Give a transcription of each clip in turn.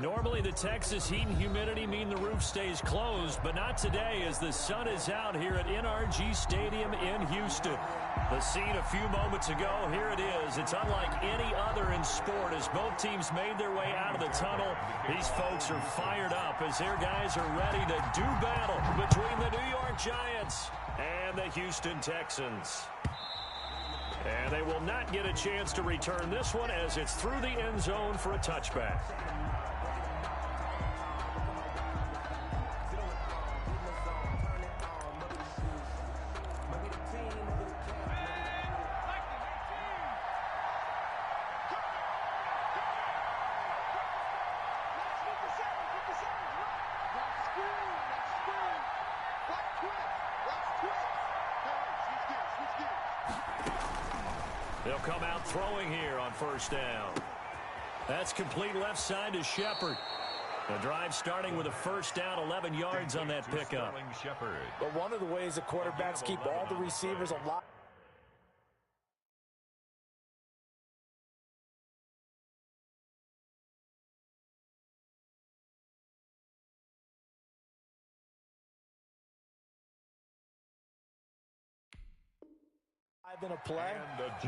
Normally the Texas heat and humidity mean the roof stays closed, but not today as the sun is out here at NRG Stadium in Houston. The scene a few moments ago, here it is. It's unlike any other in sport as both teams made their way out of the tunnel. These folks are fired up as their guys are ready to do battle between the New York Giants and the Houston Texans. And they will not get a chance to return this one as it's through the end zone for a touchback. They'll come out throwing here on first down. That's complete left side to Shepard. The drive starting with a first down, 11 yards on that pickup. But one of the ways the quarterbacks keep all the receivers alive. In a play,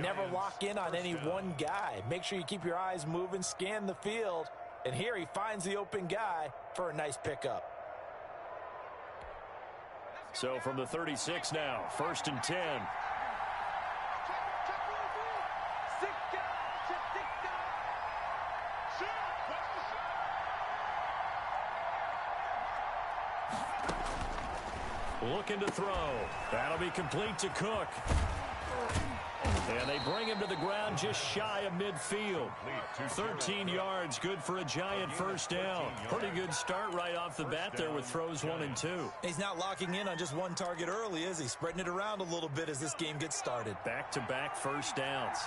never lock in on any one guy. Make sure you keep your eyes moving, scan the field, and here he finds the open guy for a nice pickup. So from the 36 now, first and 10. Looking to throw. That'll be complete to Cook. And they bring him to the ground just shy of midfield. 13 yards, good for a Giant first down. Pretty good start right off the bat there with throws 1 and 2. He's not locking in on just one target early, is he? Spreading it around a little bit as this game gets started. Back-to-back first downs.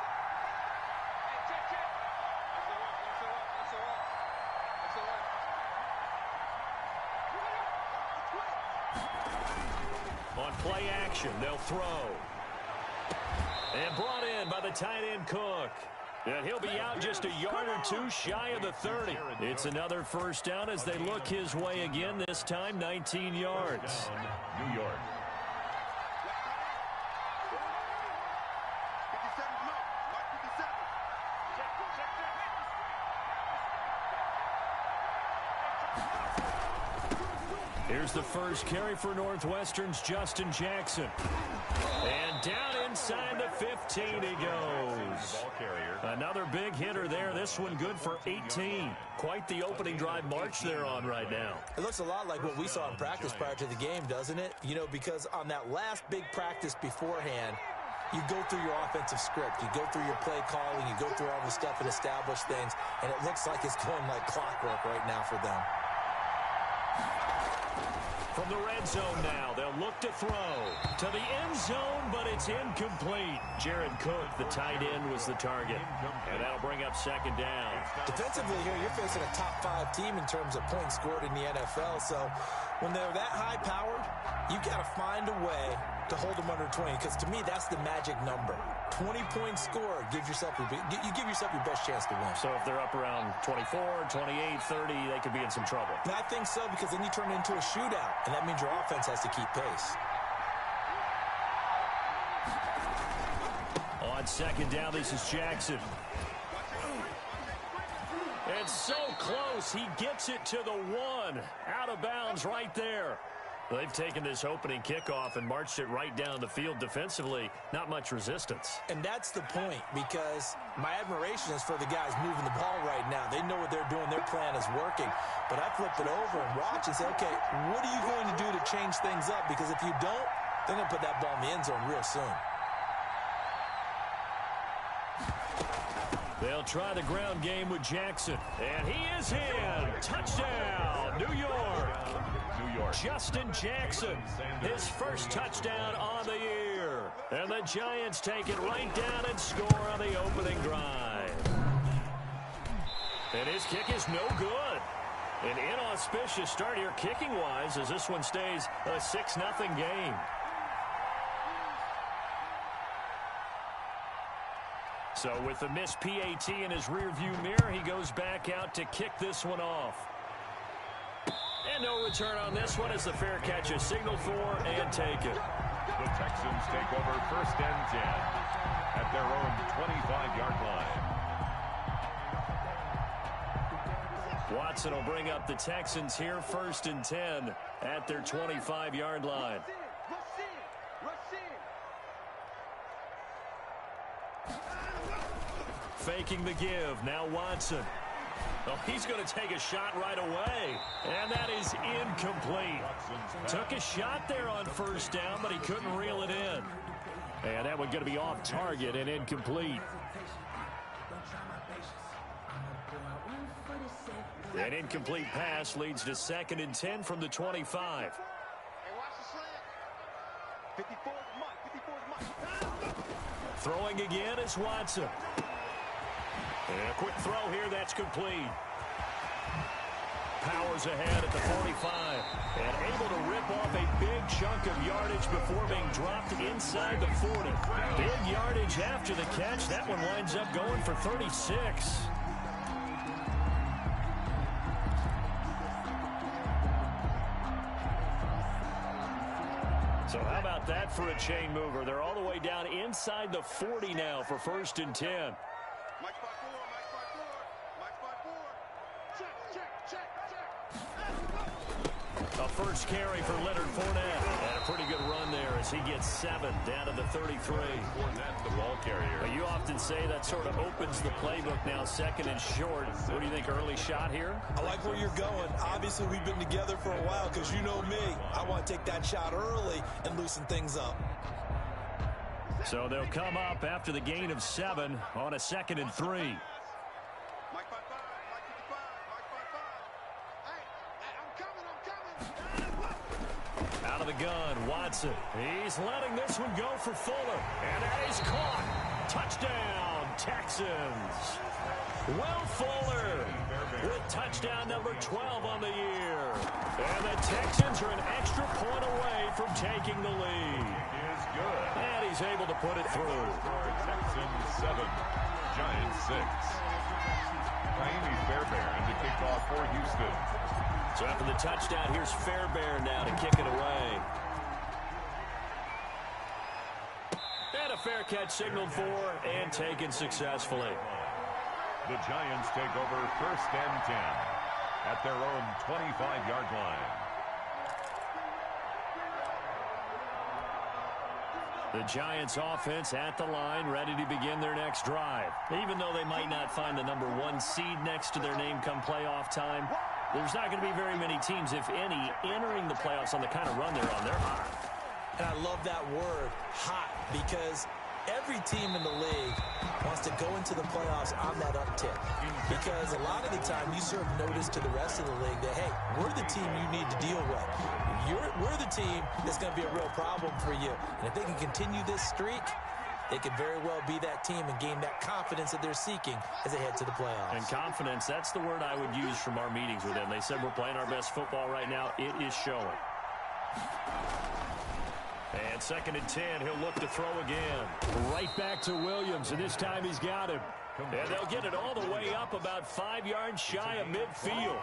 On play action, they'll throw. And brought in by the tight end Cook. And he'll be out just a yard or two shy of the 30. It's another first down as they look his way again, this time 19 yards. New York. Here's the first carry for Northwestern's Justin Jackson. And down inside the 15 he goes. Another big hitter there. This one good for 18. Quite the opening drive march they're on right now. It looks a lot like what we saw in practice prior to the game, doesn't it? You know, because on that last big practice beforehand, you go through your offensive script. You go through your play calling. You go through all the stuff and establish things. And it looks like it's going like clockwork right now for them. From the red zone now, they'll look to throw to the end zone, but it's incomplete. Jared Cook, the tight end, was the target. And that'll bring up second down. Defensively here, you're facing a top-5 team in terms of points scored in the NFL. So when they're that high-powered, you got to find a way to hold them under 20. Because to me, that's the magic number. 20 points scored, you give yourself your best chance to win. So if they're up around 24, 28, 30, they could be in some trouble. And I think so, because then you turn it into a shootout, and that means your offense has to keep pace. On second down, this is Jackson. It's so close, he gets it to the 1. Out of bounds right there. They've taken this opening kickoff and marched it right down the field defensively. Not much resistance. And that's the point, because my admiration is for the guys moving the ball right now. They know what they're doing. Their plan is working. But I flip it over and watch and say, okay, what are you going to do to change things up? Because if you don't, they're going to put that ball in the end zone real soon. They'll try the ground game with Jackson. And he is in. Touchdown, New York. Justin Jackson, his first touchdown on the year. And the Giants take it right down and score on the opening drive. And his kick is no good. An inauspicious start here kicking-wise as this one stays a 6-0 game. So with the missed PAT in his rearview mirror, he goes back out to kick this one off. And no return on this one as the fair catch is signaled for and taken. The Texans take over 1st and 10 at their own 25-yard line. Watson will bring up the Texans here 1st and 10 at their 25-yard line. Faking the give. Now Watson. Oh, he's going to take a shot right away. And that is incomplete. Took a shot there on 1st down, but he couldn't reel it in. And that one going to be off target and incomplete. An incomplete pass leads to 2nd and 10 from the 25. Throwing again is Watson. And a quick throw here, that's complete. Powers ahead at the 45. And able to rip off a big chunk of yardage before being dropped inside the 40. Big yardage after the catch. That one winds up going for 36. So how about that for a chain mover? They're all the way down inside the 40 now for 1st and 10. A first carry for Leonard Fournette. And a pretty good run there as he gets 7 down to the 33. Fournette, the ball carrier. Well, you often say that sort of opens the playbook now, 2nd and short. What do you think, early shot here? I like where you're going. Obviously, we've been together for a while because you know me. I want to take that shot early and loosen things up. So they'll come up after the gain of 7 on a 2nd and 3. Out of the gun, Watson. He's letting this one go for Fuller. And that is caught. Touchdown, Texans. Will Fuller with touchdown number 12 on the year. And the Texans are an extra point away from taking the lead. Is good. And he's able to put it through. Texans 7, Giants 6. Miami Fairbairn to kick off for Houston. So after the touchdown, here's Fairbairn now to kick it away. And a fair catch signaled for and taken successfully. The Giants take over 1st and 10 at their own 25-yard line. The Giants offense at the line, ready to begin their next drive. Even though they might not find the number 1 seed next to their name come playoff time, there's not going to be very many teams, if any, entering the playoffs on the kind of run they're on. They're hot. And I love that word, hot, because every team in the league wants to go into the playoffs on that uptick. Because a lot of the time you serve notice to the rest of the league that, hey, we're the team you need to deal with. We're the team that's going to be a real problem for you. And if they can continue this streak, they could very well be that team and gain that confidence that they're seeking as they head to the playoffs. And confidence, that's the word I would use from our meetings with them. They said we're playing our best football right now. It is showing. And 2nd and 10, he'll look to throw again. Right back to Williams, and this time he's got him. And they'll get it all the way up about 5 yards shy of midfield.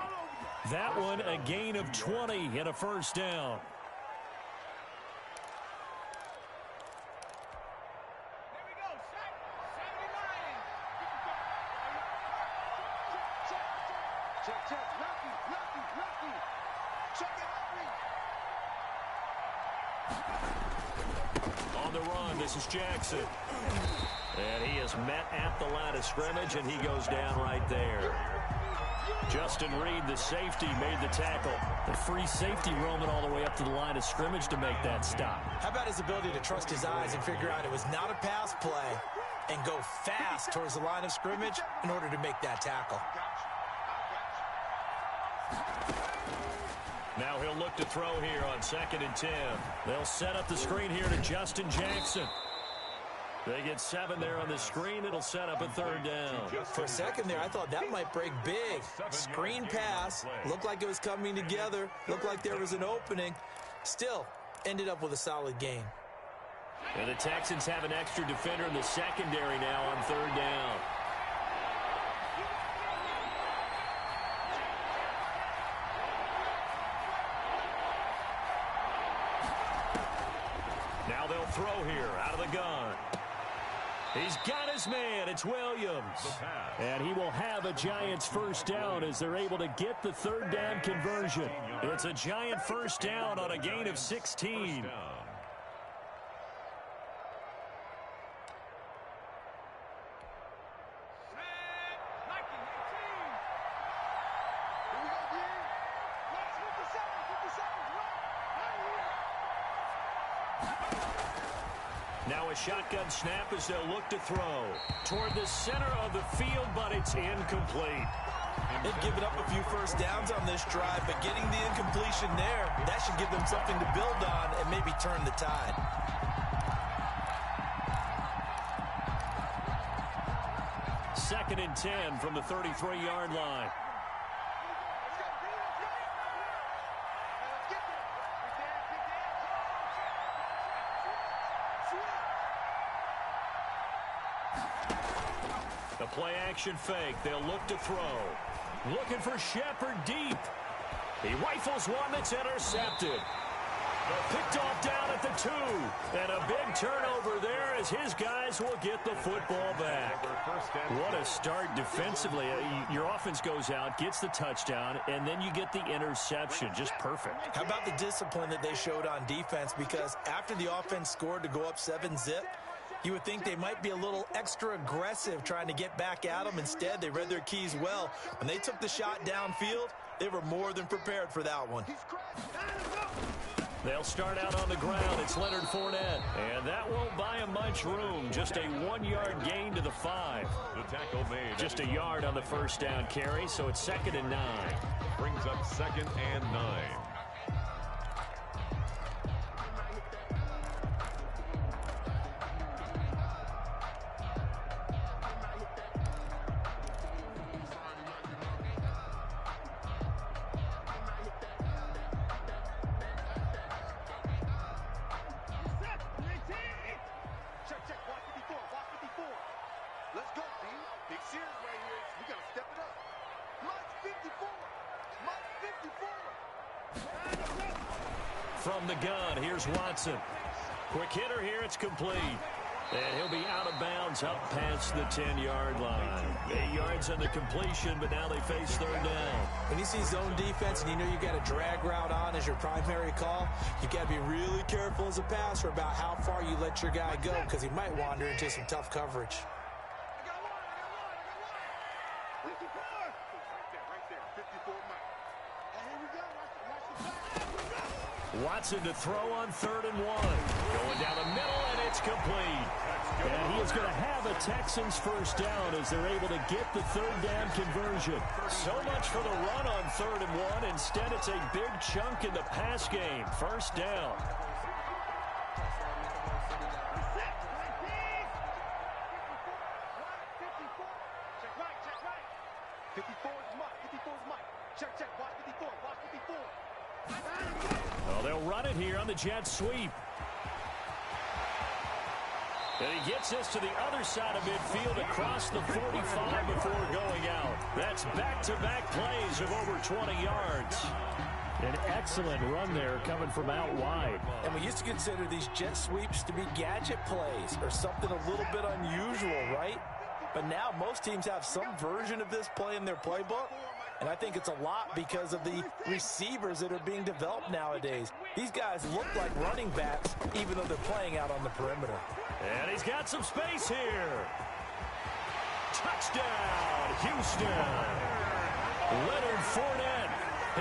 That one a gain of 20 and a 1st down. On the run, this is Jackson. And he is met at the line of scrimmage, and he goes down right there. Justin Reed, the safety, made the tackle. The free safety roaming all the way up to the line of scrimmage to make that stop. How about his ability to trust his eyes and figure out it was not a pass play and go fast towards the line of scrimmage in order to make that tackle? Now he'll look to throw here on 2nd and 10. They'll set up the screen here to Justin Jackson. They get 7 there on the screen. It'll set up a 3rd down. For a second there, I thought that might break big. Screen pass. Looked like it was coming together. Looked like there was an opening. Still, ended up with a solid gain. And the Texans have an extra defender in the secondary now on third down. Now they'll throw here out of the gun. He's got his man. It's Williams. And he will have a Giants first down as they're able to get the third down conversion. It's a Giant first down on a gain of 16. Now a shotgun snap as they'll look to throw toward the center of the field, but it's incomplete. They've given up a few first downs on this drive, but getting the incompletion there, that should give them something to build on and maybe turn the tide. Second and 10 from the 33-yard line. The play-action fake. They'll look to throw. Looking for Shepard deep. He rifles one that's intercepted. They're picked off down at the 2. And a big turnover there as his guys will get the football back. What a start defensively. Your offense goes out, gets the touchdown, and then you get the interception. Just perfect. How about the discipline that they showed on defense? Because after the offense scored to go up 7-zip, you would think they might be a little extra aggressive trying to get back at them. Instead, they read their keys well. When they took the shot downfield, they were more than prepared for that one. They'll start out on the ground. It's Leonard Fournette. And that won't buy him much room. Just a 1-yard gain to the 5. The tackle made. Just a yard on the first down carry, so it's 2nd and 9. Brings up 2nd and 9. From the gun, here's Watson. Quick hitter here, it's complete. And he'll be out of bounds up past the 10-yard line. 8 yards on the completion, but now they face third down. When you see zone defense and you know you got a drag route on as your primary call, you got to be really careful as a passer about how far you let your guy go because he might wander into some tough coverage. Watson to throw on 3rd and 1. Going down the middle, and it's complete. And he is going to have a Texans first down as they're able to get the third down conversion. So much for the run on 3rd and 1. Instead, it's a big chunk in the pass game. First down. Well, they'll run it here on the jet sweep. And he gets this to the other side of midfield across the 45 before going out. That's back-to-back plays of over 20 yards. An excellent run there coming from out wide. And we used to consider these jet sweeps to be gadget plays or something a little bit unusual, right? But now most teams have some version of this play in their playbook. And I think it's a lot because of the receivers that are being developed nowadays. These guys look like running backs even though they're playing out on the perimeter. And he's got some space here. Touchdown, Houston. Leonard Fournette,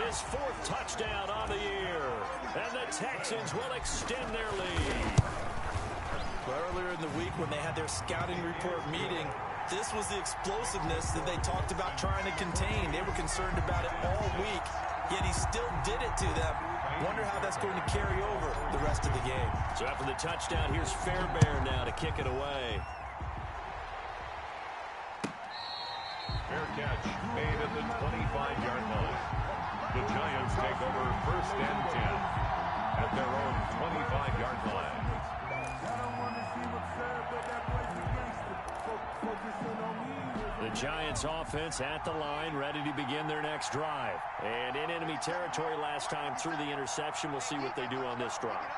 his 4th touchdown on the year. And the Texans will extend their lead. Well, earlier in the week when they had their scouting report meeting, this was the explosiveness that they talked about trying to contain. They were concerned about it all week, yet he still did it to them. Wonder how that's going to carry over the rest of the game. So after the touchdown, here's Fairbairn now to kick it away. Fair catch made at the 25-yard line. The Giants take over 1st and 10 at their own 25-yard line. The Giants offense at the line, ready to begin their next drive. And in enemy territory last time through the interception. We'll see what they do on this drive.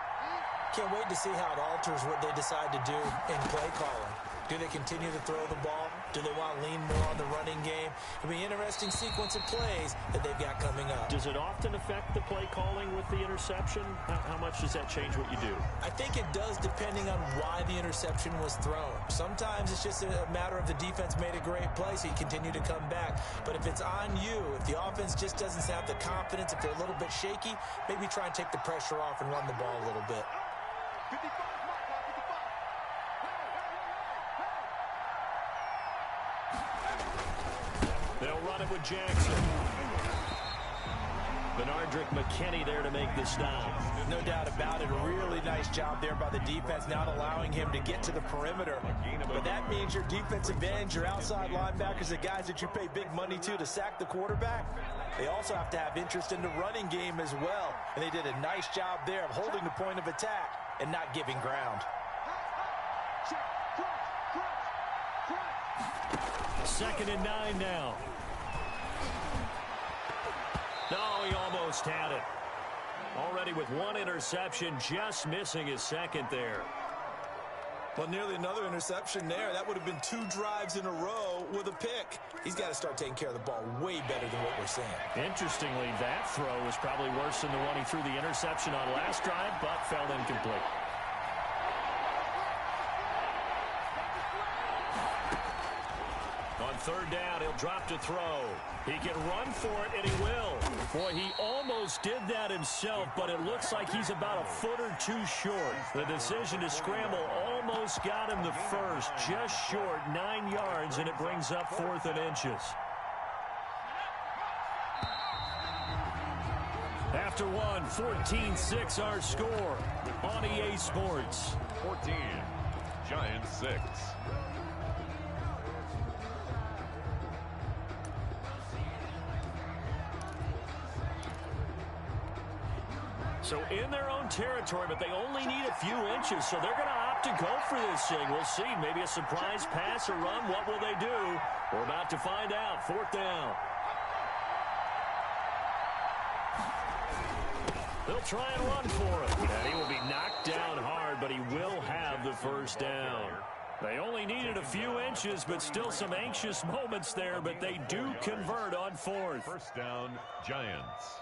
Can't wait to see how it alters what they decide to do in play calling. Do they continue to throw the ball? Do they want to lean more on the running game? It'll be an interesting sequence of plays that they've got coming up. Does it often affect the play calling with the interception? How much does that change what you do? I think it does, depending on why the interception was thrown. Sometimes it's just a matter of the defense made a great play, so you continue to come back. But if it's on you, if the offense just doesn't have the confidence, if they're a little bit shaky, maybe try and take the pressure off and run the ball a little bit. They'll run it with Jackson. Benardrick McKinney there to make the stop. No doubt about it. A really nice job there by the defense, not allowing him to get to the perimeter. But that means your defensive ends, your outside linebackers, the guys that you pay big money to sack the quarterback, they also have to have interest in the running game as well. And they did a nice job there of holding the point of attack and not giving ground. Second and 9 now. No, he almost had it. Already with one interception, just missing his second there. Well, nearly another interception there. That would have been 2 drives in a row with a pick. He's got to start taking care of the ball way better than what we're seeing. Interestingly, that throw was probably worse than the one he threw the interception on last drive, but fell incomplete. On third down, he'll drop to throw. He can run for it, and he will. Boy, he almost did that himself, but it looks like he's about a foot or two short. The decision to scramble almost got him the first, just short, 9 yards, and it brings up 4th and inches. After one, 14-6 our score on EA Sports. 14, Giants 6. So in their own territory, but they only need a few inches, so they're going to opt to go for this thing. We'll see. Maybe a surprise pass or run. What will they do? We're about to find out. 4th down. They'll try and run for it. And he will be knocked down hard, but he will have the first down. They only needed a few inches, but still some anxious moments there, but they do convert on 4th. First down, Giants.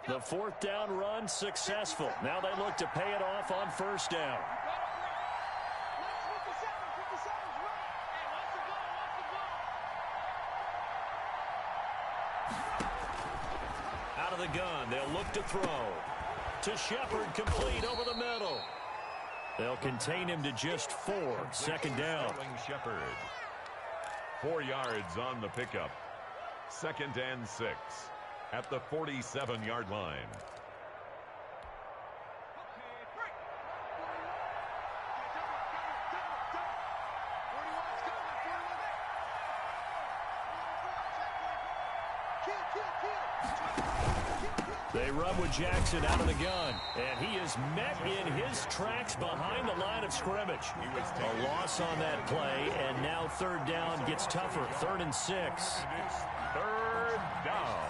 The 4th down run successful. Now they look to pay it off on 1st down. Out of the gun, they'll look to throw. To Shepard, complete over the middle. They'll contain him to just 4. 2nd down. Shepard. 4 yards on the pickup. 2nd and 6. At the 47-yard line. They run with Jackson out of the gun, and he is met in his tracks behind the line of scrimmage. A loss on that play, and now 3rd down gets tougher. 3rd and 6. 3rd down.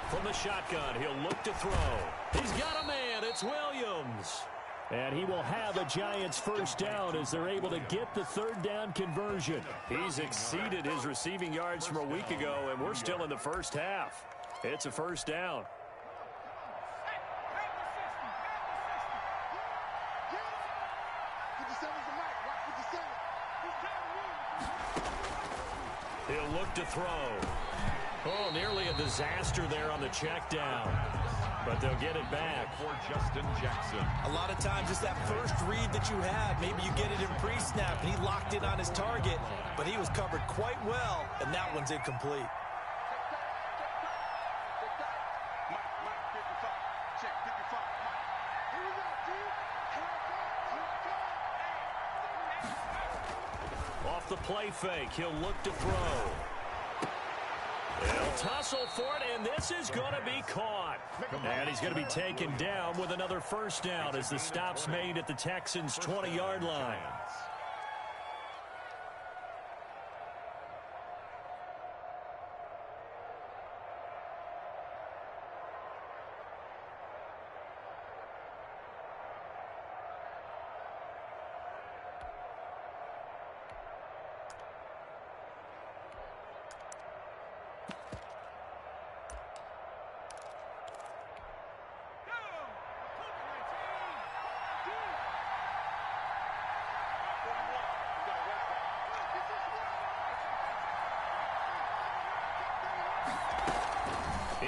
From the shotgun, he'll look to throw. He's got a man. It's Williams. And he will have a Giants first down as they're able to get the 3rd down conversion. He's exceeded his receiving yards from a week ago, and we're still in the first half. It's a first down. to throw. Oh, nearly a disaster there on the check down. But they'll get it back. For Justin Jackson. A lot of times it's that first read that you have. Maybe you get it in pre-snap, and he locked in on his target, but he was covered quite well, and that one's incomplete. Off the play fake, he'll look to throw. They'll tussle for it, and this is going to be caught. And he's going to be taken down with another first down as the stop's made at the Texans' 20-yard line.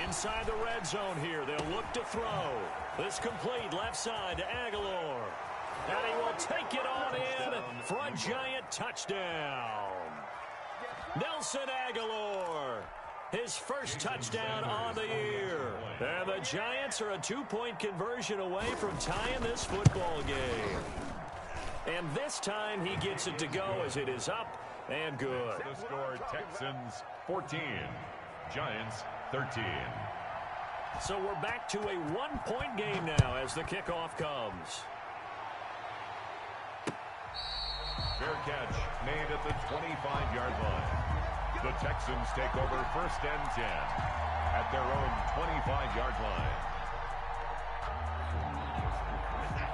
Inside the red zone here, they'll look to throw. This complete left side to Aguilar. And he will take it on in for a giant touchdown. Nelson Aguilar, his first touchdown on the year. And the Giants are a 2-point conversion away from tying this football game. And this time he gets it to go as it is up and good. The score, Texans 14, Giants 13. So we're back to a 1-point game now as the kickoff comes. Fair catch made at the 25-yard line. The Texans take over 1st and 10 at their own 25-yard line.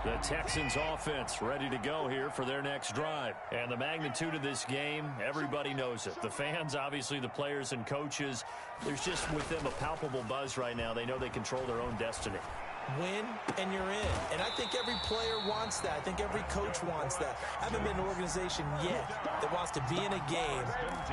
The Texans offense ready to go here for their next drive. And the magnitude of this game, everybody knows it. The fans, obviously the players and coaches, there's just with them a palpable buzz right now. They know they control their own destiny. Win, and you're in. And I think every player wants that. I think every coach wants that. I haven't been an organization yet that wants to be in a game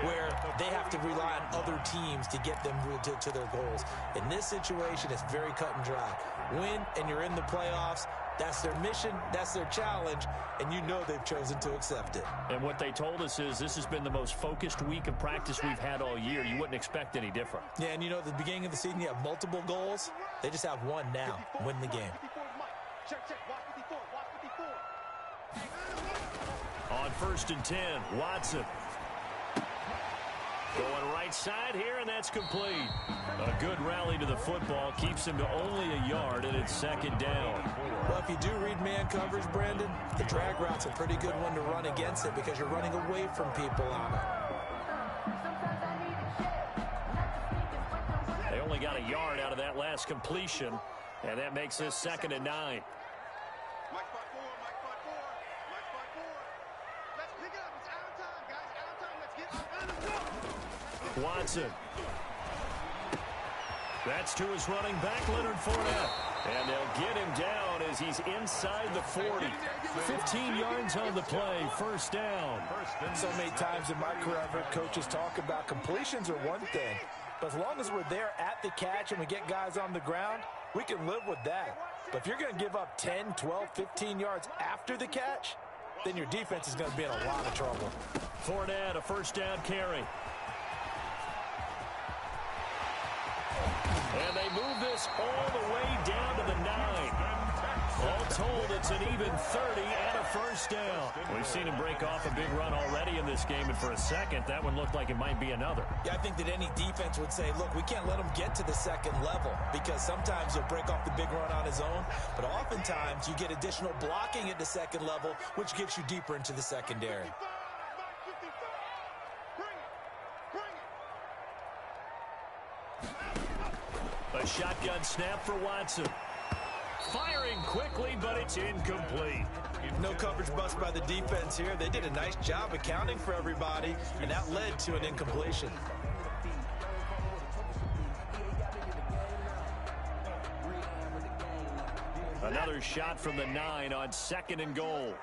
where they have to rely on other teams to get them to their goals. In this situation, it's very cut and dry. Win, and you're in the playoffs. That's their mission, that's their challenge, and you know they've chosen to accept it. And what they told us is this has been the most focused week of practice we've had all year. You wouldn't expect any different. Yeah, and you know, at the beginning of the season, you have multiple goals. They just have one now, win the game. On 1st and 10, Watson. Going right side here, and that's complete. A good rally to the football keeps him to only a yard, and it's 2nd down. Well, if you do read man coverage, Brandon, the drag route's a pretty good one to run against it because you're running away from people on it. They only got a yard out of that last completion, and that makes this 2nd and 9. Watson. That's to his running back, Leonard Fournette. And they'll get him down as he's inside the 40. 15 yards on the play, 1st down. So many times in my career, I've heard coaches talk about completions are one thing. But as long as we're there at the catch and we get guys on the ground, we can live with that. But if you're going to give up 10, 12, 15 yards after the catch, then your defense is going to be in a lot of trouble. Fournette, a 1st down carry. And they move this all the way down to the 9. All told, it's an even 30 and a 1st down. We've seen him break off a big run already in this game, and for a second, that one looked like it might be another. Yeah, I think that any defense would say, look, we can't let him get to the 2nd level because sometimes he'll break off the big run on his own, but oftentimes you get additional blocking at the 2nd level, which gets you deeper into the secondary. A shotgun snap for Watson. Firing quickly, but it's incomplete. No coverage bust by the defense here. They did a nice job accounting for everybody, and that led to an incompletion. Another shot from the 9 on 2nd and goal.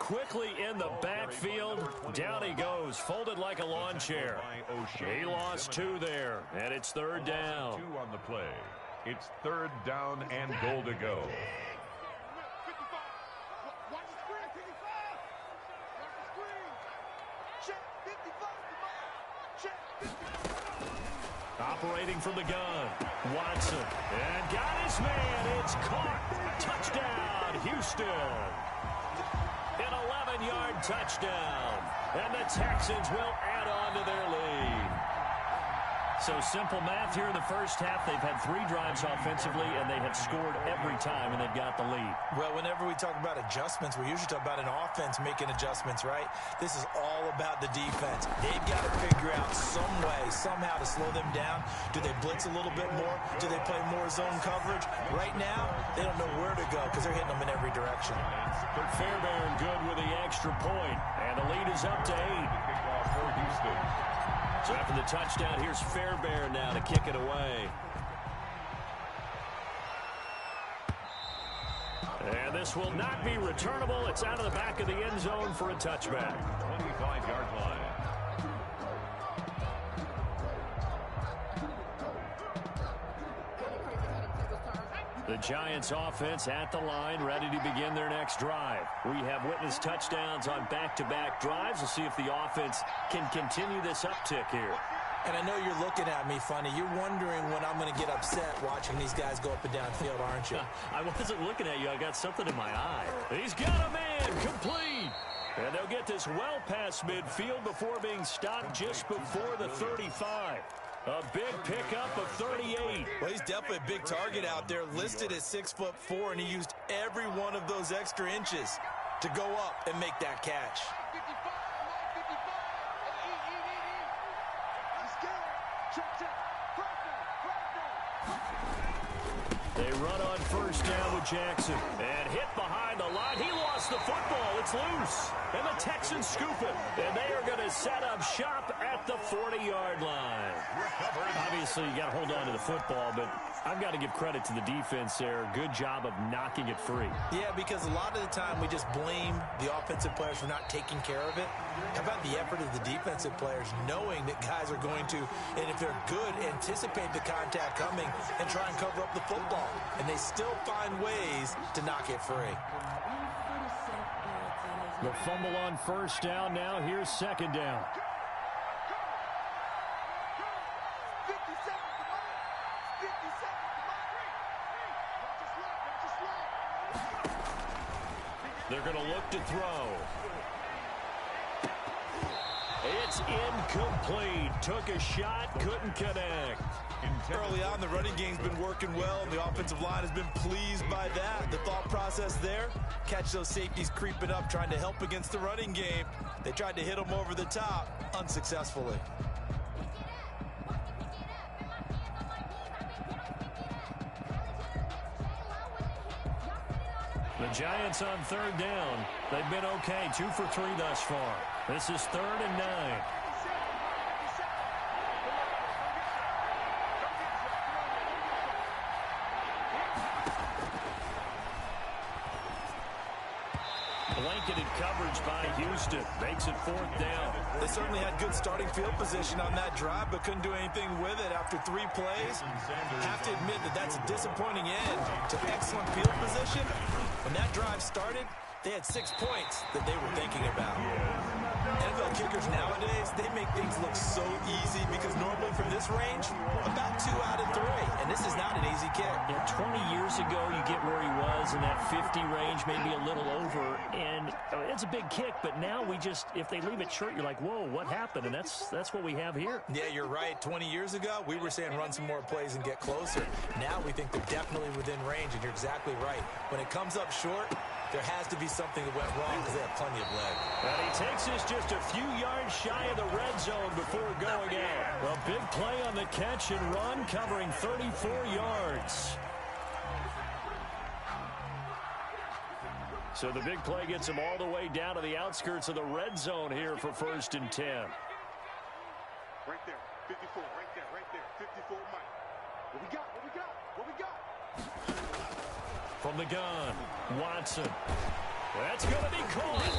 quickly in the backfield. Down he goes, folded like a lawn chair. He lost 2 there, and it's 3rd down. 2 on the play. It's 3rd down and goal to go. Operating from the gun, Watson, and got his man. It's caught. Touchdown, Houston. An 11-yard touchdown, and the Texans will add on to their lead. So simple math here in the first half. They've had 3 drives offensively, and they have scored every time, and they've got the lead. Well, whenever we talk about adjustments, we usually talk about an offense making adjustments, right? This is all about the defense. They've got to figure out some way, somehow to slow them down. Do they blitz a little bit more? Do they play more zone coverage? Right now, they don't know where to go because they're hitting them in every direction. Fairbairn good with the extra point, and the lead is up to 8. Kickoff for Houston. So after the touchdown, here's Fairbairn now to kick it away. And this will not be returnable. It's out of the back of the end zone for a touchback. 25-yard line. The Giants offense at the line, ready to begin their next drive. We have witnessed touchdowns on back-to-back drives. We'll see if the offense can continue this uptick here. And I know you're looking at me funny. You're wondering when I'm going to get upset watching these guys go up and down field, aren't you? I wasn't looking at you. I got something in my eye. He's got a man, complete. And they'll get this well past midfield before being stopped just before the 35. A big pickup of 38. Well, he's definitely a big target out there, listed at 6'4", and he used every one of those extra inches to go up and make that catch. They run on first down with Jackson. And hit behind the line. He lost the football. It's loose. And the Texans scoop it. And they are going to set up shop at the 40-yard line. Obviously, you got to hold on to the football, but I've got to give credit to the defense there. Good job of knocking it free. Yeah, because a lot of the time we just blame the offensive players for not taking care of it. How about the effort of the defensive players knowing that guys are going to, and if they're good, anticipate the contact coming and try and cover up the football. And they still find ways to knock it free. The fumble on first down. Now here's second down. They're going to look to throw. It's incomplete. Took a shot, couldn't connect. Early on, the running game's been working well, and the offensive line has been pleased by that. The thought process there, catch those safeties creeping up, trying to help against the running game. They tried to hit them over the top, unsuccessfully. The Giants on third down. They've been okay, 2 for 3 thus far. This is 3rd and 9. Blanketed coverage by Houston. Makes it 4th down. They certainly had good starting field position on that drive, but couldn't do anything with it after 3 plays. Have to admit that that's a disappointing end to excellent field position. When that drive started, they had 6 points that they were thinking about. NFL kickers nowadays, they make things look so easy because normally from this range, about 2 out of 3. And this is not an easy kick. Yeah, 20 years ago, you get where he was in that 50 range, maybe a little over. And it's a big kick, but now we just, if they leave it short, you're like, whoa, what happened? And that's what we have here. Yeah, you're right. 20 years ago, we were saying run some more plays and get closer. Now we think they're definitely within range, and you're exactly right. When it comes up short, there has to be something that went wrong because they have plenty of leg. And he takes us just a few yards shy of the red zone before going out. A big play on the catch and run, covering 34 yards. So the big play gets him all the way down to the outskirts of the red zone here for 1st and 10. Right there, 54, right there, 54, Mike. What we got, what we got, what we got? From the gun, Watson. That's going to be caught.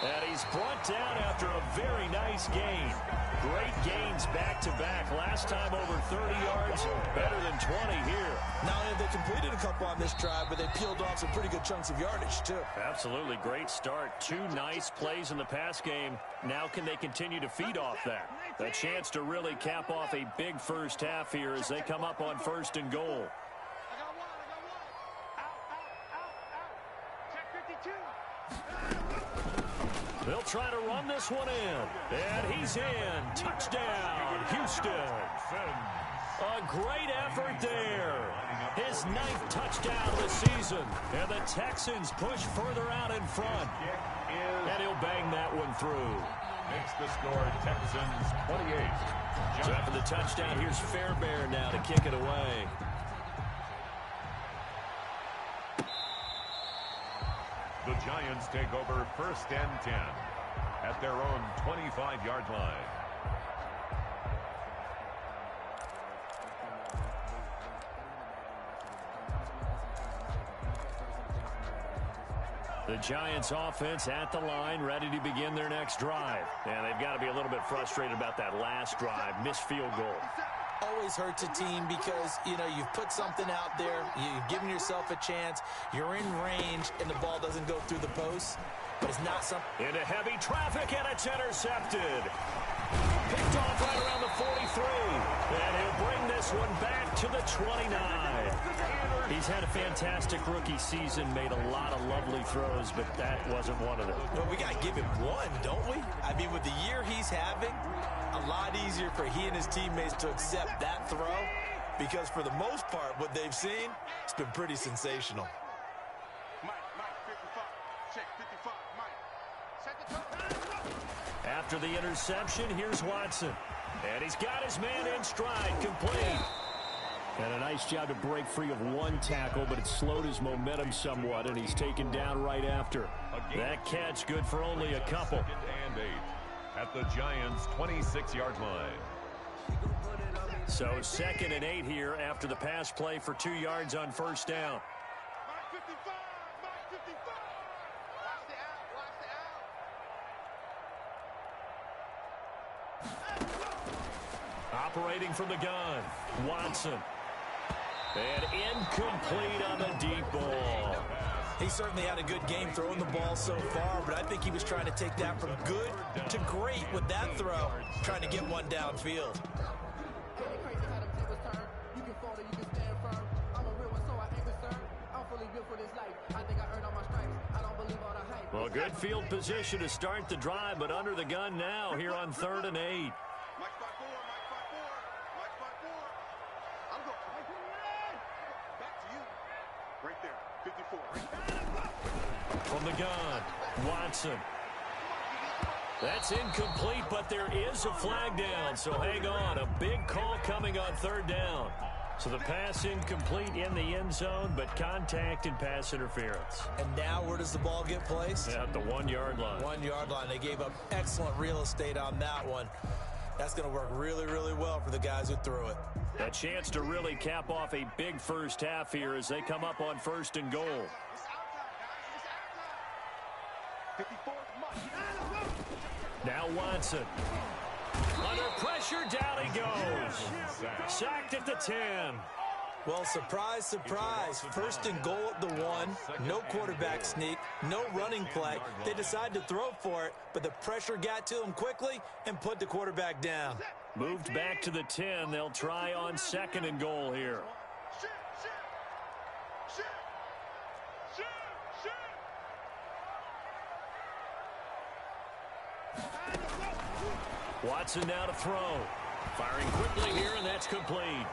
And he's brought down after a very nice gain. Great gains back-to-back. Last time over 30 yards, better than 20 here. Not only have they completed a couple on this drive, but they peeled off some pretty good chunks of yardage, too. Absolutely great start. 2 nice plays in the pass game. Now can they continue to feed off that? A chance to really cap off a big first half here as they come up on 1st and goal. They'll try to run this one in. And he's in. Touchdown, Houston. A great effort there. His 9th touchdown of the season. And the Texans push further out in front. And he'll bang that one through. Makes the score Texans 28. So after the touchdown, here's Fairbairn now to kick it away. The Giants take over 1st and 10 at their own 25-yard line. The Giants offense at the line, ready to begin their next drive. And they've got to be a little bit frustrated about that last drive, missed field goal. Always hurts a team because, you know, you've put something out there, you've given yourself a chance, you're in range, and the ball doesn't go through the post. But it's not something. Into heavy traffic, and it's intercepted. Picked off right around the 43. And he'll bring this one back to the 29. He's had a fantastic rookie season, made a lot of lovely throws, but that wasn't one of them. Well, we got to give him one, don't we? I mean, with the year he's having, a lot easier for he and his teammates to accept that throw because for the most part, what they've seen, it's been pretty sensational. After the interception, here's Watson. And he's got his man in stride, complete. And a nice job to break free of one tackle, but it slowed his momentum somewhat, and he's taken down right after. That catch good for only a couple. 2nd and 8 at the Giants' 26-yard line. So 2nd and 8 here after the pass play for 2 yards on 1st down. Operating from the gun, Watson. And incomplete on the deep ball. He certainly had a good game throwing the ball so far, but I think he was trying to take that from good to great with that throw, trying to get one downfield. Well, good field position to start the drive, but under the gun now here on 3rd and 8. From the gun, Watson. That's incomplete, but there is a flag down, so hang on. A big call coming on 3rd down. So the pass incomplete in the end zone, but contact and pass interference. And now where does the ball get placed? At the 1-yard line. 1-yard line. They gave up excellent real estate on that one. That's going to work really, really well for the guys who threw it. A chance to really cap off a big first half here as they come up on 1st and goal. Now Watson. Under pressure, down he goes. Sacked at the 10. Well, surprise, surprise. 1st and goal at the 1. No quarterback sneak. No running play. They decide to throw for it, but the pressure got to them quickly and put the quarterback down. Moved back to the 10. They'll try on 2nd and goal here. Watson now to throw. Firing quickly here, and that's complete.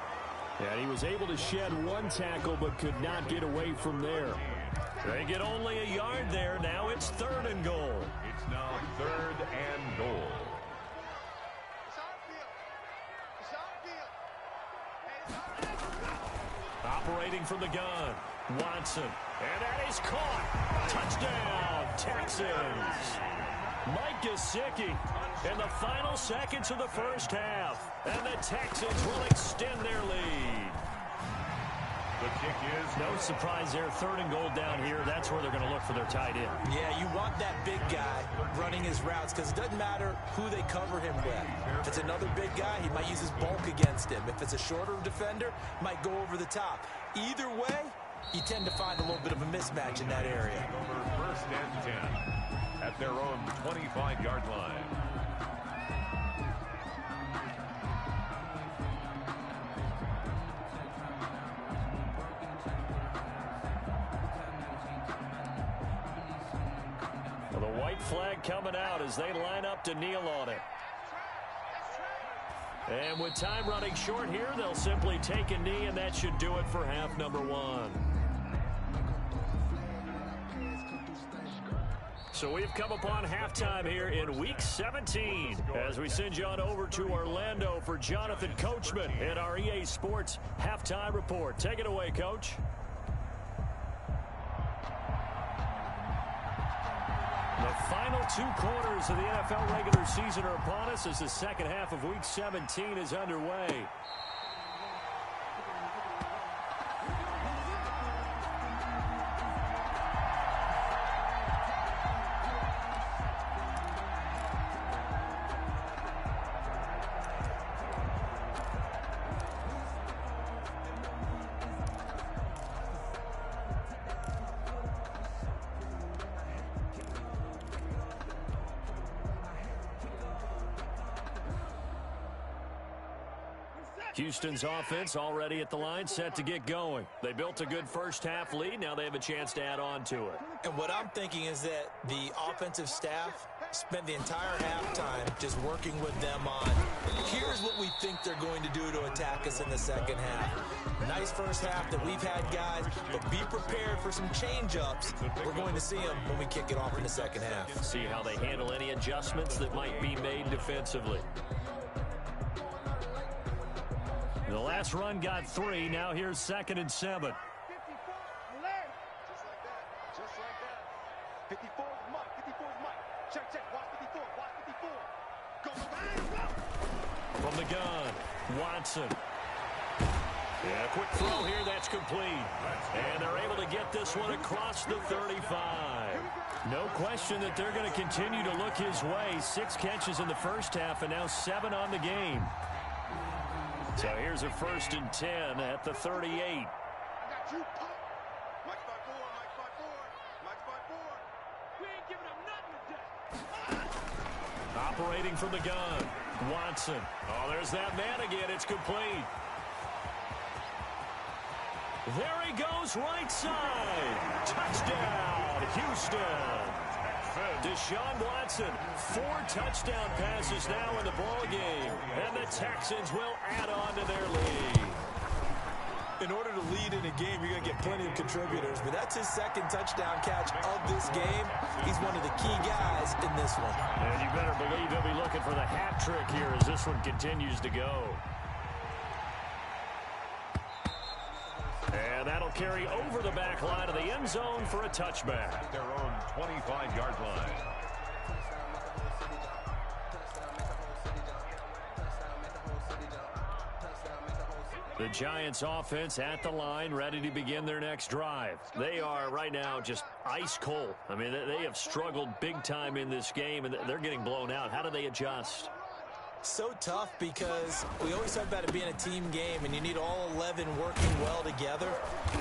And he was able to shed one tackle, but could not get away from there. They get only a yard there. Now it's 3rd and goal. It's now 3rd and goal. Operating from the gun, Watson. And that is caught. Touchdown, Texans. Mike Gesicki in the final seconds of the first half. And the Texans will extend their lead. The kick is no surprise there. 3rd and goal down here. That's where they're going to look for their tight end. Yeah, you want that big guy running his routes because it doesn't matter who they cover him with. If it's another big guy, he might use his bulk against him. If it's a shorter defender, might go over the top. Either way, you tend to find a little bit of a mismatch in that area. over 1st and 10 at their own 25-yard line. The white flag coming out as they line up to kneel on it. And with time running short here, they'll simply take a knee, and that should do it for half number 1. So we've come upon halftime here in Week 17 as we send you on over to Orlando for Jonathan Coachman in our EA Sports Halftime Report. Take it away, Coach. The final 2 quarters of the NFL regular season are upon us as the second half of Week 17 is underway. Houston's offense already at the line, set to get going. They built a good first half lead. Now they have a chance to add on to it. And what I'm thinking is that the offensive staff spent the entire halftime just working with them on, here's what we think they're going to do to attack us in the second half. Nice first half that we've had, guys, but be prepared for some change-ups. We're going to see them when we kick it off in the second half. See how they handle any adjustments that might be made defensively. The last run got 3. Now here's 2nd and 7. Just like that. 54 is Mike. 54 is Mike. Check. Watch 54. Watch 54. Go. From the gun, Watson. Yeah, quick throw here. That's complete. And they're able to get this one across the 35. No question that they're going to continue to look his way. 6 catches in the first half and now 7 on the game. So here's a 1st and 10 at the 38. I got you, Pop. Mike's by 4. Mike's by 4. Mike's by 4. We ain't giving up nothing today. Operating from the gun, Watson. Oh, there's that man again. It's complete. There he goes, right side. Touchdown, Houston. Deshaun Watson, 4 touchdown passes now in the ball game, and the Texans will add on to their lead. In order to lead in a game, you're going to get plenty of contributors, but that's his 2nd touchdown catch of this game. He's one of the key guys in this one. And you better believe he'll be looking for the hat trick here as this one continues to go. And that'll carry over the back line of the end zone for a touchback. At their own 25-yard line. The Giants offense at the line, ready to begin their next drive. They are right now just ice cold. I mean, they have struggled big time in this game, and they're getting blown out. How do they adjust? So tough because we always talk about it being a team game and you need all 11 working well together.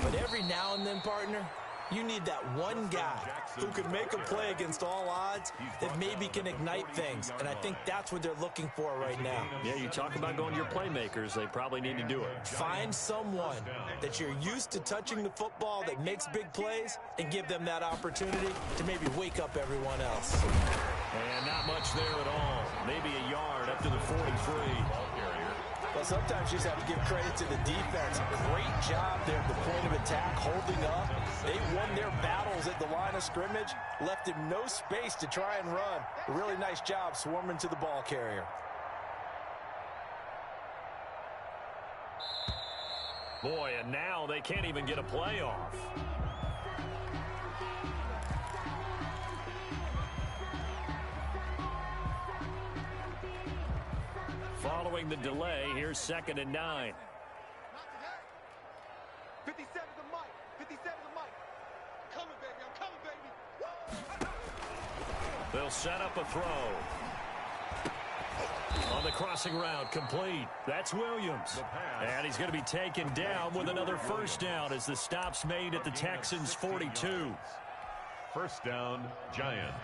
But every now and then, partner, you need that one guy who can make a play against all odds that maybe can ignite things. And I think that's what they're looking for right now. Yeah, you talk about going to your playmakers. They probably need to do it. Find someone that you're used to touching the football that makes big plays and give them that opportunity to maybe wake up everyone else. And not much there at all. Maybe a yard up to the 43. Well, sometimes you just have to give credit to the defense. Great job there at the point of attack, holding up. They won their battles at the line of scrimmage, left him no space to try and run. A really nice job swarming to the ball carrier. Boy, and now they can't even get a play off. Following the delay, here's 2nd and 9. 57. set up a throw. On the crossing route, complete. That's Williams. And he's going to be taken down with another first down as the stop's made at the Texans' 42. First down, Giants.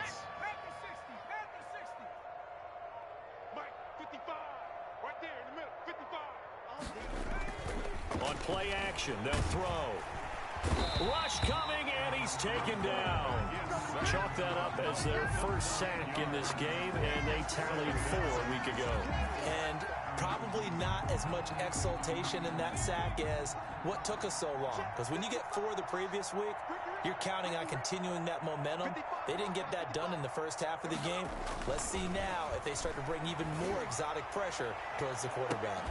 Mike, 55. Right there in the middle, 55. On play action, they'll throw. Rush coming, and he's taken down. Chalk that up as their first sack in this game, and they tallied 4 a week ago. And probably not as much exultation in that sack as what took us so long. Because when you get 4 the previous week, you're counting on continuing that momentum. They didn't get that done in the first half of the game. Let's see now if they start to bring even more exotic pressure towards the quarterback.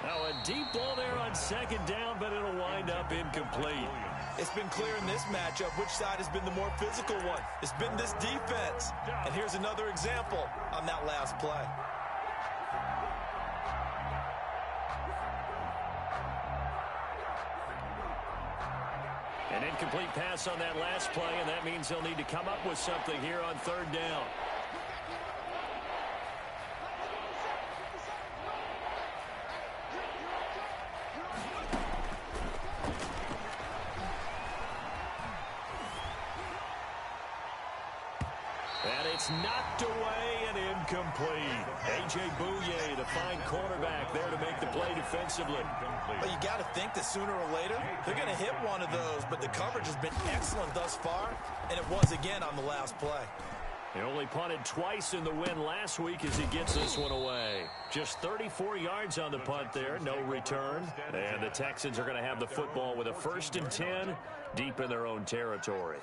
Now a deep ball there on second down, but it'll wind up incomplete. It's been clear in this matchup which side has been the more physical one. It's been this defense. And here's another example on that last play. An incomplete pass on that last play, and that means they'll need to come up with something here on third down. And it's knocked away and incomplete. A.J. Bouye, the fine cornerback, there to make the play defensively. Well, you got to think that sooner or later they're going to hit one of those, but the coverage has been excellent thus far, and it was again on the last play. He only punted twice in the win last week as he gets this one away. Just 34 yards on the punt there, no return. And the Texans are going to have the football with a 1st and 10 deep in their own territory.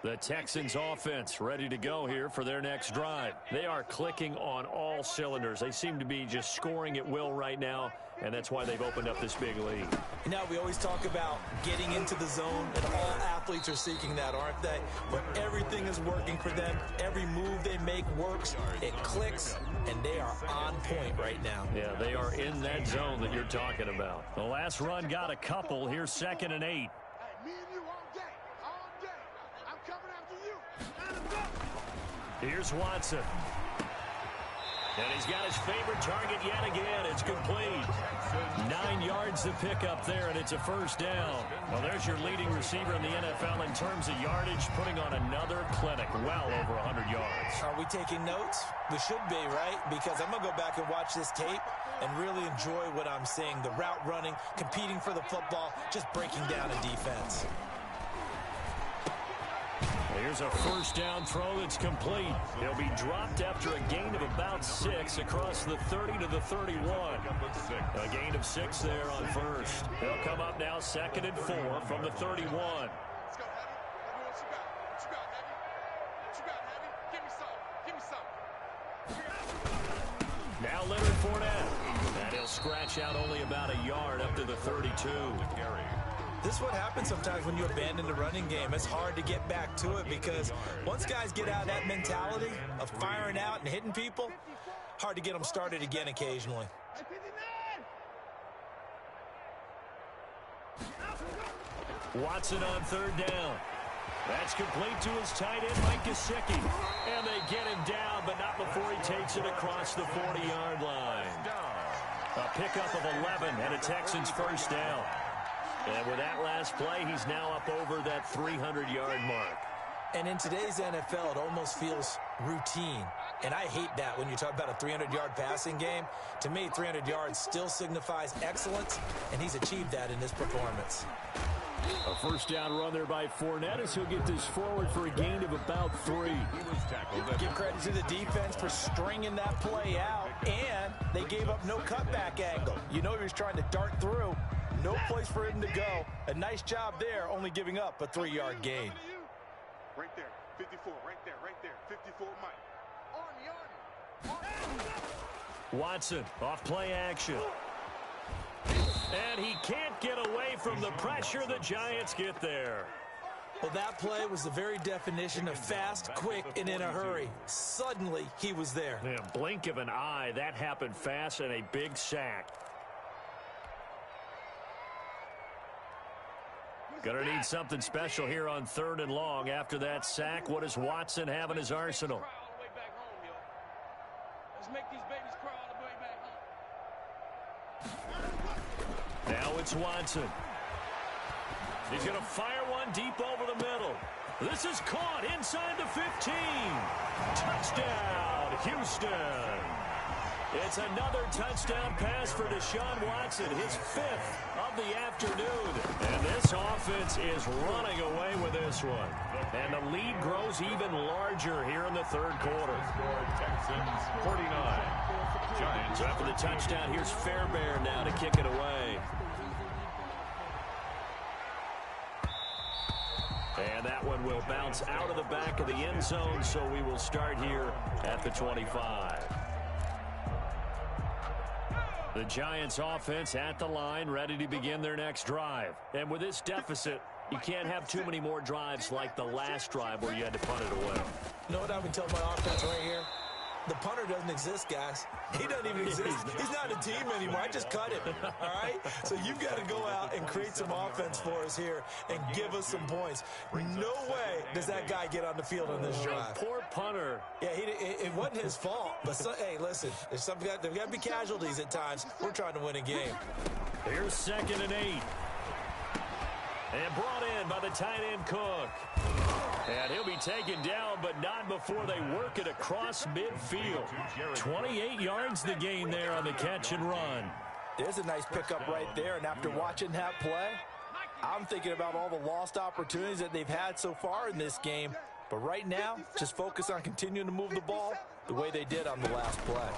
The Texans offense ready to go here for their next drive. They are clicking on all cylinders. They seem to be just scoring at will right now, and that's why they've opened up this big lead. Now, we always talk about getting into the zone, and all athletes are seeking that, aren't they? But everything is working for them. Every move they make works. It clicks, and they are on point right now. Yeah, they are in that zone that you're talking about. The last run got a couple. Here's 2nd and 8. Hey, me and you all day. All day. I'm coming after you. Let him go. Here's Watson. And he's got his favorite target yet again. It's complete. 9 yards to pick up there, and it's a first down. Well, there's your leading receiver in the NFL in terms of yardage, putting on another clinic, well over 100 yards. Are we taking notes? We should be, right? Because I'm going to go back and watch this tape and really enjoy what I'm seeing. The route running, competing for the football, just breaking down a defense. Here's a first down throw that's complete. He'll be dropped after a gain of about 6 across the 30 to the 31. A gain of 6 there on first. He'll come up now 2nd and 4 from the 31. Let's go, Heavy. What you got? What you got, Heavy? What you got, Heavy? Give me some. Give me some. Now Leonard Fournette. And he'll scratch out only about a yard up to the 32. This is what happens sometimes when you abandon the running game. It's hard to get back to it because once guys get out of that mentality of firing out and hitting people, hard to get them started again occasionally. Watson on third down. That's complete to his tight end, Mike Gesicki. And they get him down, but not before he takes it across the 40-yard line. A pickup of 11 and a Texans first down. And with that last play, he's now up over that 300-yard mark. And in today's NFL, it almost feels routine. And I hate that when you talk about a 300-yard passing game. To me, 300 yards still signifies excellence, and he's achieved that in this performance. A first down run there by Fournette as he'll get this forward for a gain of about 3. Give credit to the defense for stringing that play out, and they gave up no cutback angle. You know he was trying to dart through. No place for him to go. A nice job there, only giving up a 3-yard gain. Right there, 54, right there, 54, Mike. Army. Watson off play action. And he can't get away from the pressure. The Giants get there. Well, that play was the very definition of fast, quick, and in a hurry. Suddenly, he was there. Yeah, blink of an eye, that happened fast, and a big sack. Gonna need something special here on 3rd and long. After that sack, what does Watson have in his arsenal? Let's make these babies cry all the way back home. Now it's Watson. He's going to fire one deep over the middle. This is caught inside the 15. Touchdown, Houston. It's another touchdown pass for Deshaun Watson, his 5th of the afternoon. And this offense is running away with this one. And the lead grows even larger here in the 3rd quarter. Texans 49. Giants. So after the touchdown, here's Fairbairn now to kick it away. And that one will bounce out of the back of the end zone, so we will start here at the 25. The Giants offense at the line, ready to begin their next drive. And with this deficit, you can't have too many more drives like the last drive where you had to punt it away. You know what I've been telling my offense right here? The punter doesn't exist, guys. He doesn't even exist. He's not a team anymore. I just cut him, all right? So you've got to go out and create some offense for us here and give us some points. No way does that guy get on the field on this drive. Poor punter. Yeah, it wasn't his fault. But, hey, listen, there's got to be casualties at times. We're trying to win a game. Here's 2nd and 8. And brought in by the tight end Cook. And he'll be taken down, but not before they work it across midfield. 28 yards the gain there on the catch and run. There's a nice pickup right there, and after watching that play, I'm thinking about all the lost opportunities that they've had so far in this game. But right now, just focus on continuing to move the ball the way they did on the last play.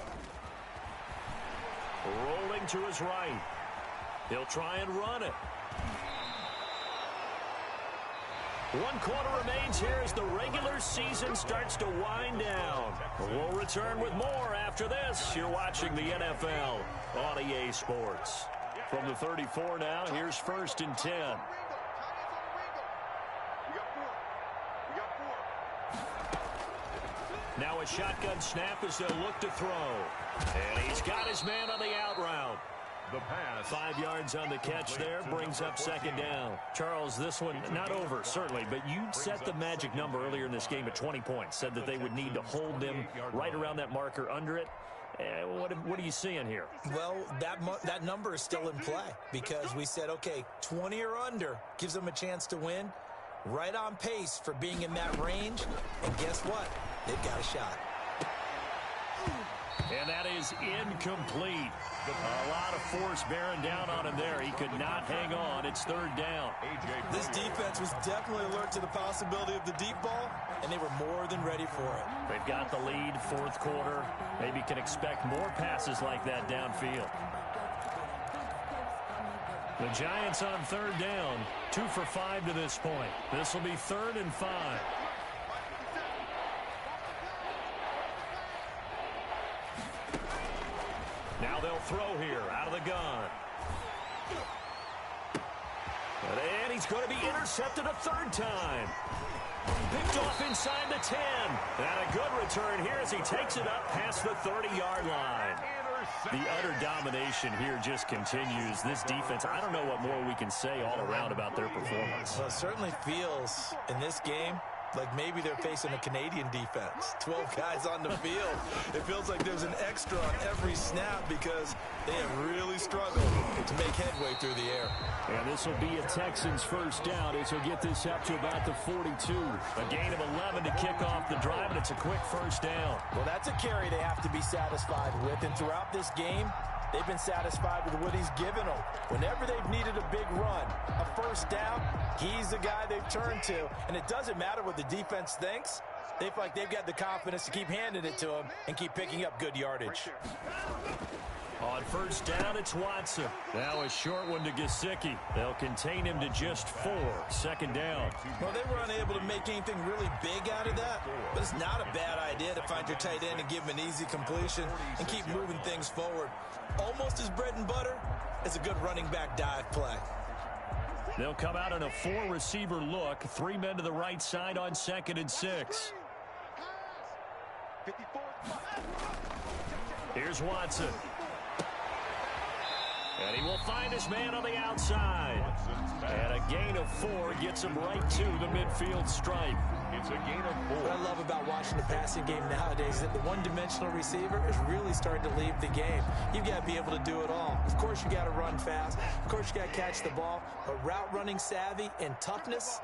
Rolling to his right. He'll try and run it. 1 quarter remains here as the regular season starts to wind down. We'll return with more after this. You're watching the NFL on EA Sports. From the 34 now, here's 1st and 10. Now a shotgun snap as they'll look to throw. And he's got his man on the out route. The pass. 5 yards on the catch there, brings up 2nd down. Charles, this one not over, certainly, but you set the magic number earlier in this game at 20 points. Said that they would need to hold them right around that marker under it. What are you seeing here? Well, that number is still in play because we said, okay, 20 or under gives them a chance to win. Right on pace for being in that range. And guess what? They've got a shot. And that is incomplete. A lot of force bearing down on him there. He could not hang on. It's 3rd down. This defense was definitely alert to the possibility of the deep ball, and they were more than ready for it. They've got the lead, 4th quarter. Maybe can expect more passes like that downfield. The Giants on 3rd down, 2 for 5 to this point. This will be 3rd and 5. Now they'll throw here out of the gun. And he's going to be intercepted a 3rd time. Picked off inside the 10. And a good return here as he takes it up past the 30-yard line. The utter domination here just continues. This defense, I don't know what more we can say all around about their performance. Well, it certainly feels in this game like maybe they're facing a Canadian defense. 12 guys on the field. It feels like there's an extra on every snap because they have really struggled to make headway through the air. And this will be a Texans 1st down as he'll get this up to about the 42. A gain of 11 to kick off the drive, and it's a quick 1st down. Well, that's a carry they have to be satisfied with, and throughout this game, they've been satisfied with what he's given them. Whenever they've needed a big run, a 1st down, he's the guy they've turned to. And it doesn't matter what the defense thinks. They feel like they've got the confidence to keep handing it to him and keep picking up good yardage. On 1st down, it's Watson. Now a short one to Gesicki. They'll contain him to just 4. 2nd down. Well, they were unable to make anything really big out of that, but it's not a bad idea to find your tight end and give him an easy completion and keep moving things forward. Almost as bread and butter as a good running back dive play. They'll come out in a 4-receiver look. 3 men to the right side on 2nd and 6. Here's Watson. And he will find his man on the outside. And a gain of 4 gets him right to the midfield stripe. It's a gain of 4. What I love about watching the passing game nowadays is that the one-dimensional receiver is really starting to leave the game. You've got to be able to do it all. Of course, you got to run fast. Of course, you got to catch the ball. But route running savvy and toughness,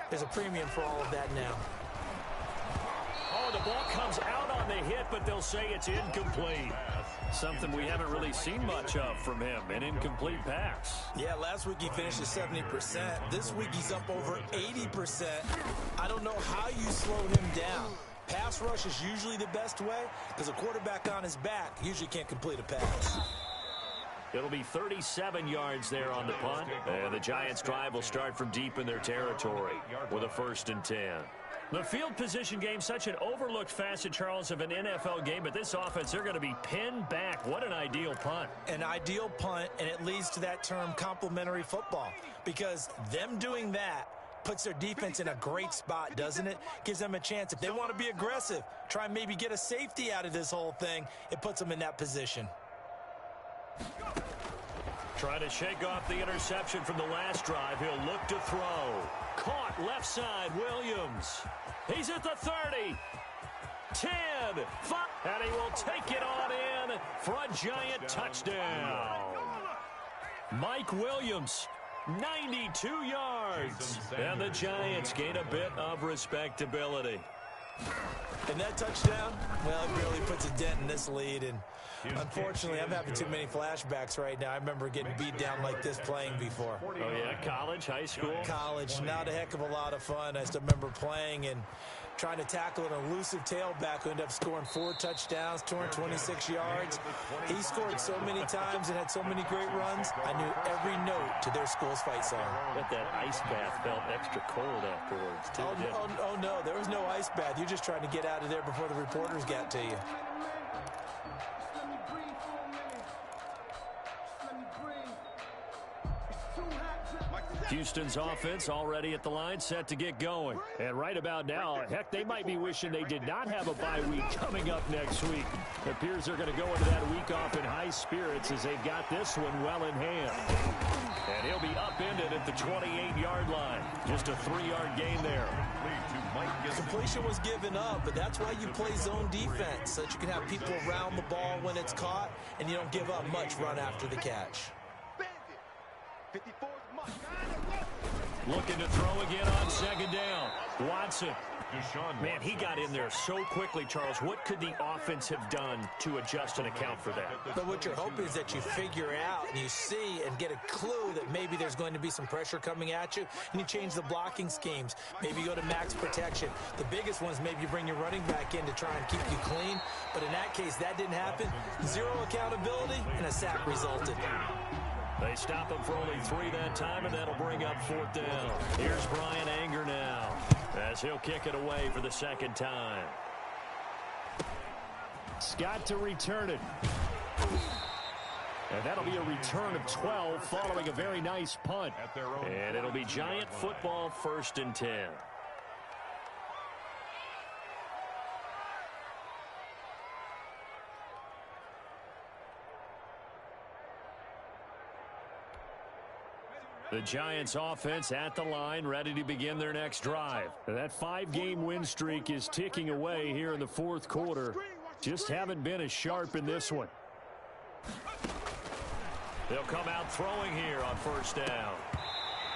there's a premium for all of that now. Oh, the ball comes out on the hit, but they'll say it's incomplete. Something we haven't really seen much of from him, an incomplete pass. Yeah, last week he finished at 70%. This week he's up over 80%. I don't know how you slow him down. Pass rush is usually the best way because a quarterback on his back usually can't complete a pass. It'll be 37 yards there on the punt. And the Giants' drive will start from deep in their territory with a 1st and 10. The field position game, such an overlooked facet, Charles, of an NFL game, but this offense, they're going to be pinned back. What an ideal punt. An ideal punt, and it leads to that term complementary football, because them doing that puts their defense in a great spot, doesn't it? Gives them a chance. If they want to be aggressive, try and maybe get a safety out of this whole thing, it puts them in that position. Trying to shake off the interception from the last drive. He'll look to throw. Caught left side, Williams. He's at the 30. 10. 5. And he will take it on in for a Giant touchdown. Mike Williams, 92 yards. And the Giants gain a bit of respectability. And that touchdown, well, it really puts a dent in this lead. And unfortunately, I'm having too many flashbacks right now. I remember getting beat down like this playing before. Oh, yeah? College, high school? College. Not a heck of a lot of fun. I still remember playing and trying to tackle an elusive tailback who ended up scoring 4 touchdowns, 226 yards. He scored so many times and had so many great runs, I knew every note to their school's fight song. But that ice bath felt extra cold afterwards, too. Oh, no, there was no ice bath. You're just trying to get out of there before the reporters got to you. Houston's offense already at the line, set to get going. And right about now, heck, they might be wishing they did not have a bye week coming up next week. It appears they're going to go into that week off in high spirits as they've got this one well in hand. And he'll be upended at the 28-yard line. Just a 3-yard gain there. Completion was given up, but that's why you play zone defense, so that you can have people around the ball when it's caught, and you don't give up much run after the catch. Looking to throw again on 2nd down. Watson. Man, he got in there so quickly, Charles. What could the offense have done to adjust and account for that? But what you're hoping is that you figure out and you see and get a clue that maybe there's going to be some pressure coming at you, and you change the blocking schemes. Maybe you go to max protection. The biggest one is maybe you bring your running back in to try and keep you clean. But in that case, that didn't happen. 0 accountability, and a sack resulted. They stop him for only 3 that time, and that'll bring up 4th down. Here's Brian Anger now as he'll kick it away for the 2nd time. Scott to return it. And that'll be a return of 12 following a very nice punt. And it'll be Giant football, 1st and 10. The Giants offense at the line, ready to begin their next drive. That 5-game win streak is ticking away here in the 4th quarter. Just haven't been as sharp in this one. They'll come out throwing here on 1st down.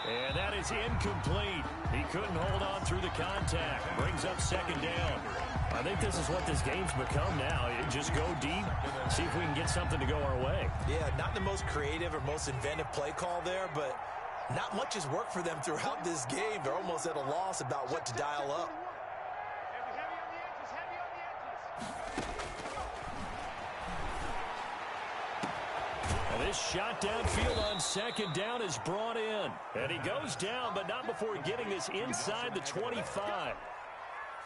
And that is incomplete. He couldn't hold on through the contact. Brings up 2nd down. I think this is what this game's become now. You just go deep, see if we can get something to go our way. Yeah, not the most creative or most inventive play call there, but not much has worked for them throughout this game. They're almost at a loss about what to dial up. And this shot downfield on 2nd down is brought in. And he goes down, but not before getting this inside the 25.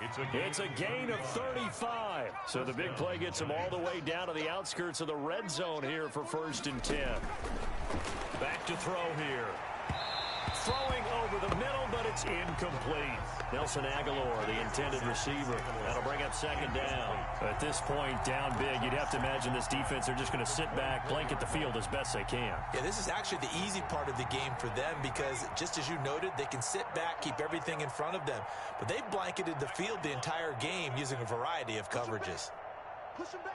It's a gain of 35. So the big play gets him all the way down to the outskirts of the red zone here for 1st and 10. Back to throw here. throwing over the middle, but it's incomplete. Nelson Aguilar, the intended receiver. That'll bring up second down. At this point, down big, you'd have to imagine this defense are just going to sit back, blanket the field as best they can. Yeah, this is actually the easy part of the game for them because, just as you noted, they can sit back, keep everything in front of them. But they've blanketed the field the entire game using a variety of coverages. Push him back.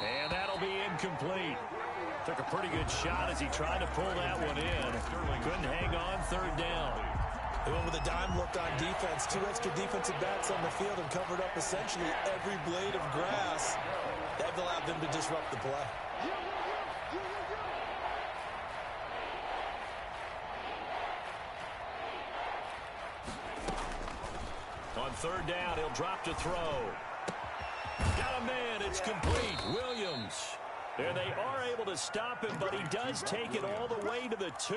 And that'll be incomplete. Took a pretty good shot as he tried to pull that one in. Couldn't hang on third down. They went with a dime look on defense. 2 extra defensive backs on the field and covered up essentially every blade of grass. That allowed them to disrupt the play. On third down, he'll drop to throw. Got a man. It's complete. Williams. And they are able to stop him, but he does take it all the way to the 2.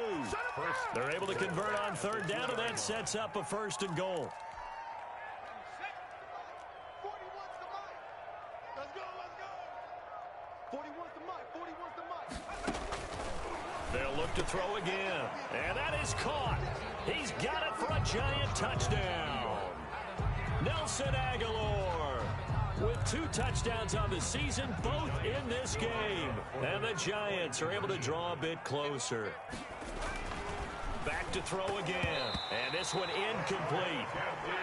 They're able to convert on third down, and that sets up a 1st and goal. 40 wants the mic. Let's go, let's go. 40 wants the mic. 40 wants the mic. They'll look to throw again. And that is caught. He's got it for a giant touchdown. Nelson Aguilar with 2 touchdowns on the season, both in this game. And the Giants are able to draw a bit closer. Back to throw again. And this one incomplete.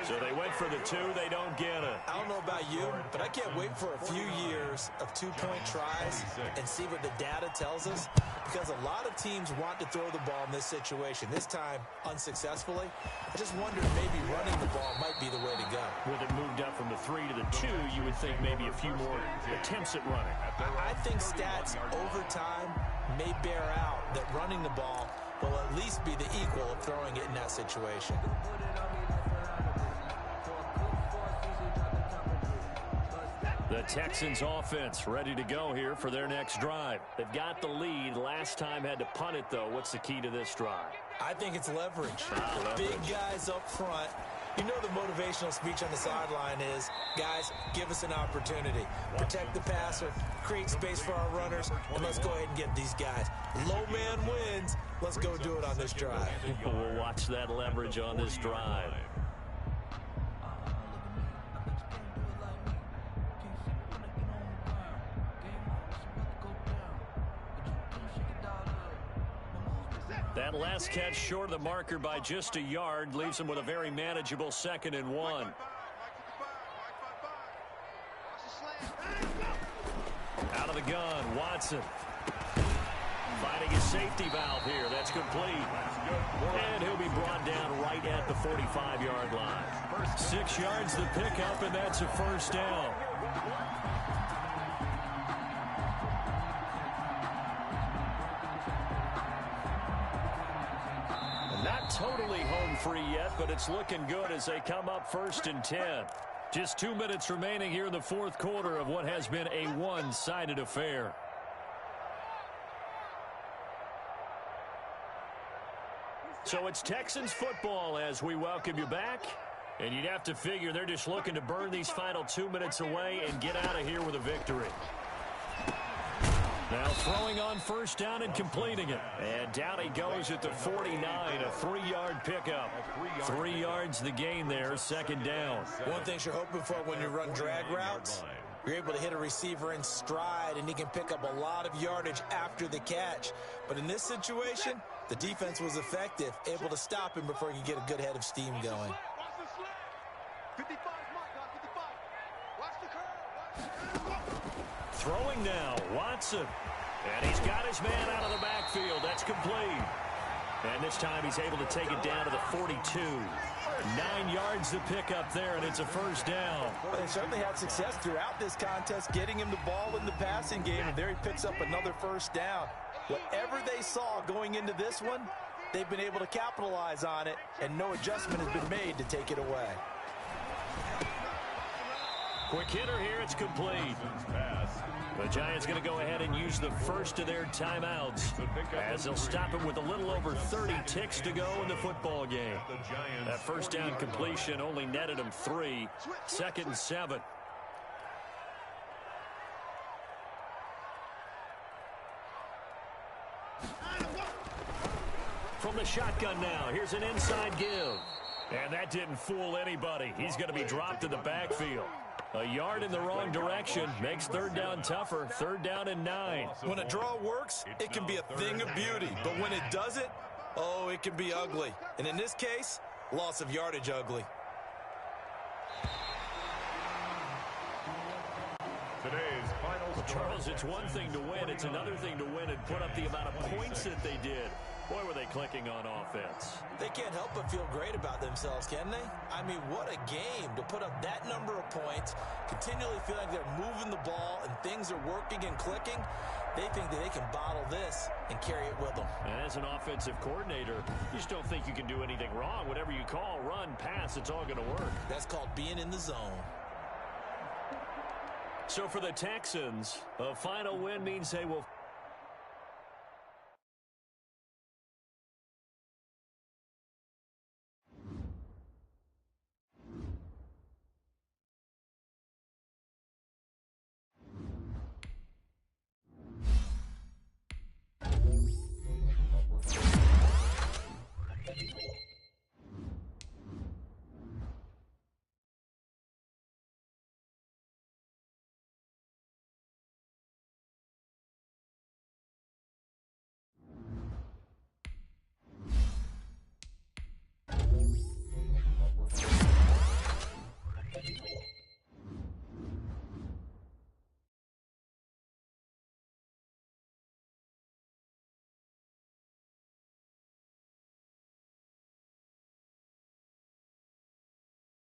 So they went for the 2. They don't get it. I don't know about you, but I can't wait for a few years of 2-point tries and see what the data tells us. Because a lot of teams want to throw the ball in this situation. This time, unsuccessfully. I just wonder if maybe running the ball might be the way to go. With it moved up from the 3 to the 2, you would think maybe a few more attempts at running. I think stats over time may bear out that running the ball will at least be the equal of throwing it in that situation. The Texans offense ready to go here for their next drive. They've got the lead. Last time had to punt it, though. What's the key to this drive? I think it's leverage. Leverage. Big guys up front. You know the motivational speech on the sideline is, guys, give us an opportunity. Protect the passer, create space for our runners, and let's go ahead and get these guys. Low man wins. Let's go do it on this drive. We'll watch that leverage on this drive. That last catch short of the marker by just a yard leaves him with a very manageable 2nd and 1. Out of the gun, Watson. Finding his safety valve here. That's complete. And he'll be brought down right at the 45-yard line. 6 yards to pick up, and that's a 1st down. Not totally home free yet, but it's looking good as they come up 1st and 10. Just 2 minutes remaining here in the 4th quarter of what has been a one-sided affair. So it's Texans football as we welcome you back. And you'd have to figure they're just looking to burn these final 2 minutes away and get out of here with a victory. Now throwing on 1st down and completing it. And down he goes at the 49, a 3-yard pickup. 3 yards the gain there, 2nd down. One thing you're hoping for when you run drag routes, you're able to hit a receiver in stride, and he can pick up a lot of yardage after the catch. But in this situation, the defense was effective, able to stop him before he could get a good head of steam going. Watch the slip. 55 mark, guys, 55. Watch the curve. Throwing now, Watson. And he's got his man out of the backfield. That's complete. And this time he's able to take it down to the 42. 9 yards to pick up there, and it's a 1st down. Well, they certainly had success throughout this contest, getting him the ball in the passing game, and there he picks up another 1st down. Whatever they saw going into this one, they've been able to capitalize on it, and no adjustment has been made to take it away. Quick hitter here. It's complete. The Giants going to go ahead and use the first of their timeouts as they'll stop it with a little over 30 ticks to go in the football game. That first down completion only netted them 3. 2nd and 7. From the shotgun now, here's an inside give. And that didn't fool anybody. He's going to be dropped in the backfield. A yard in the wrong direction makes 3rd down tougher. 3rd down and 9. When a draw works, it can be a thing of beauty. But when it doesn't, oh, it can be ugly. And in this case, loss of yardage ugly. Today's final score. Charles, it's one thing to win. It's another thing to win and put up the amount of points that they did. Boy, were they clicking on offense. They can't help but feel great about themselves, can they? I mean, what a game to put up that number of points, continually feel like they're moving the ball and things are working and clicking. They think that they can bottle this and carry it with them. And as an offensive coordinator, you just don't think you can do anything wrong. Whatever you call, run, pass, it's all going to work. That's called being in the zone. So for the Texans, a final win means they will